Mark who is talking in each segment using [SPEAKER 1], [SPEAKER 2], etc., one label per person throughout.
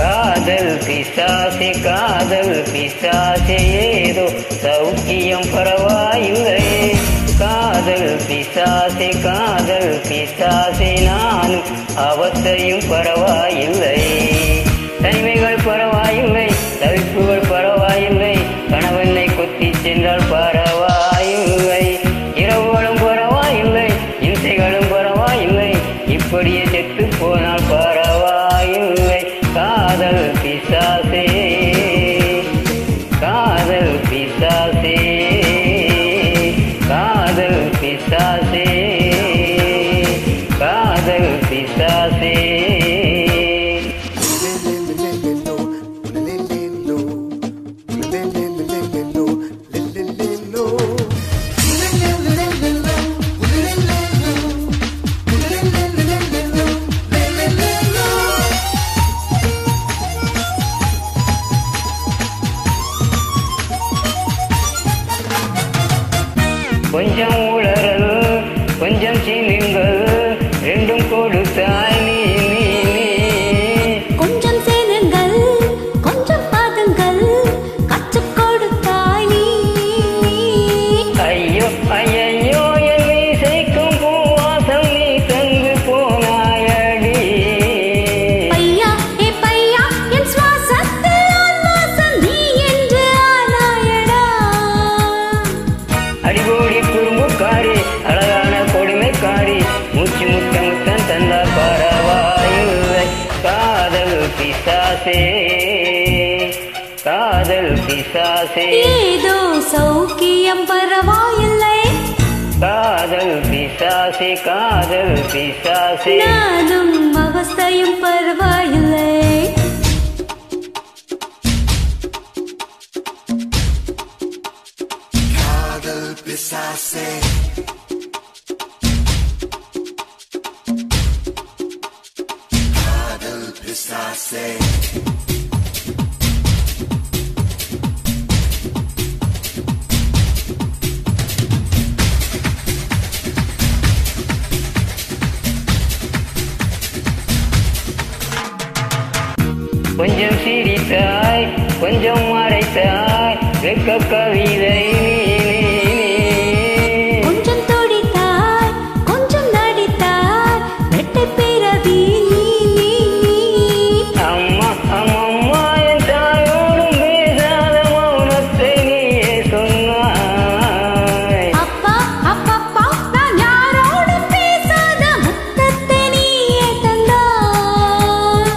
[SPEAKER 1] காதல் பிசாசே காதல் பிசாசே ஏதோ சௌக்கியம் பரவாயில்லை. காதல் பிசாசே காதல் பிசாசே நானும் அவத்தையும் பரவாயில்லை. தனிமைகள் பரவாயில்லை, தவிப்புகள் பரவாயில்லை, கணவனை கொத்தி சென்றால் பரவாயில்லை. இரவுகளும் பரவாயில்லை, இசைகளும் பரவாயில்லை, இப்படியே செத்து போனால் பரவாயில்லை. காதல் பிசாசே காதல் பிசாசே காதல் பிசாசே காதல் பிசாசே. கொஞ்சம் உளறல் கொஞ்சம் சினுங்கள் ரெண்டும் கொடுத்தாய் நீ
[SPEAKER 2] கொஞ்சம் சேனுங்கள் கொஞ்சம் பாதங்கள் கற்றுக் கொடுத்தாய் நீ.
[SPEAKER 1] ஐயோ ஐயோ என் இசைக்கும் பூவாசம் நீ தந்து போனாயடி.
[SPEAKER 2] பையா ஏ பையா என் சுவாசத்தில் ஆன்மாசம் நீ என்று ஆனாயடா.
[SPEAKER 1] அடிபோடி குறும்புக்காரி அழகான கொடுமைக்காரி மூச்சு முத்த முத்தம் தந்தால் பரவாயில்லை. காதல் பிசாசே காதல் பிசாசே
[SPEAKER 2] ஏதோ சௌக்கியம் பரவாயில்லை.
[SPEAKER 1] காதல் பிசாசே காதல் பிசாசே
[SPEAKER 2] நானும் அவஸ்தையும் பரவாயில்லை.
[SPEAKER 3] Kadal pisase, kadal pisase.
[SPEAKER 1] கொஞ்சம் சிரித்தாய் கொஞ்சம் மறைத்தாய் வெக்க கவிதை
[SPEAKER 2] கொஞ்சம் துடித்தாய் கொஞ்சம் நடித்தாய் வெட்டை பிறவி நீ.
[SPEAKER 1] அம்மா அம்மம்மா என் தாயோடும் பேசாத மௌனத்தை நீயே சொன்னாய்.
[SPEAKER 2] அப்பா அப்பப்பா நான் யாரோடும் பேசாத முத்தத்தை நீயே தந்தாய்.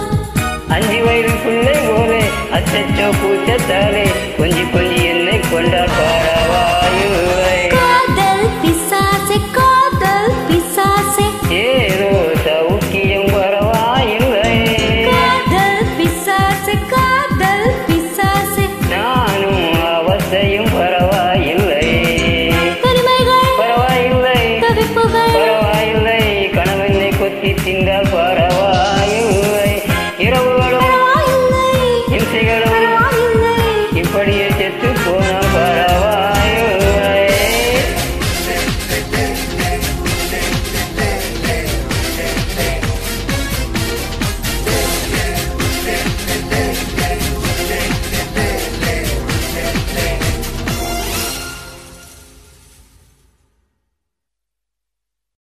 [SPEAKER 1] 5 வயது பிள்ளை போலே அச்சச்சோ கூச்சத்தாலே கொஞ்சி கொஞ்சி என்னை கொண்டால் பரவாயில்லை.
[SPEAKER 2] காதல் பிசாசே காதல் பிசாசே
[SPEAKER 1] ஏதோ சௌக்கியம் பரவாயில்லை.
[SPEAKER 2] காதல் பிசாசே காதல் பிசாசே
[SPEAKER 1] நானும் அவத்தையும் பரவாயில்லை.
[SPEAKER 2] தனிமைகள்
[SPEAKER 1] பரவாயில்லை
[SPEAKER 2] தவிப்புகள்